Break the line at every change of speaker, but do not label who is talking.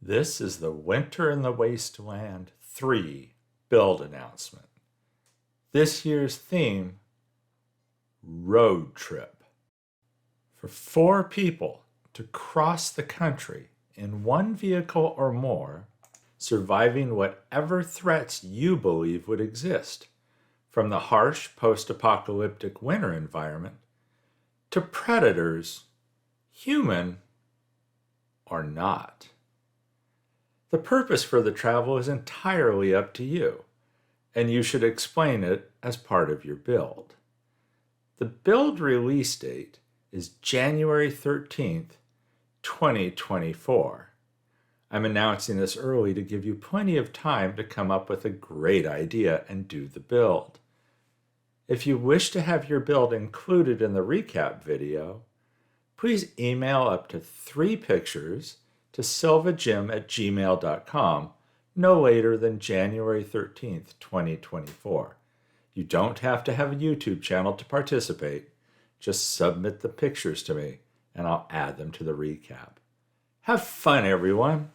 This is the Winter in the Wasteland 3 build announcement. This year's theme, road trip. For 4 people to cross the country in one vehicle or more, surviving whatever threats you believe would exist, from the harsh post-apocalyptic winter environment to predators, human or not. The purpose for the travel is entirely up to you, and you should explain it as part of your build. The build release date is January 13th, 2024. I'm announcing this early to give you plenty of time to come up with a great idea and do the build. If you wish to have your build included in the recap video, please email up to 3 pictures to silvajim@gmail.com no later than January 13th, 2024. You don't have to have a YouTube channel to participate. Just submit the pictures to me and I'll add them to the recap. Have fun, everyone!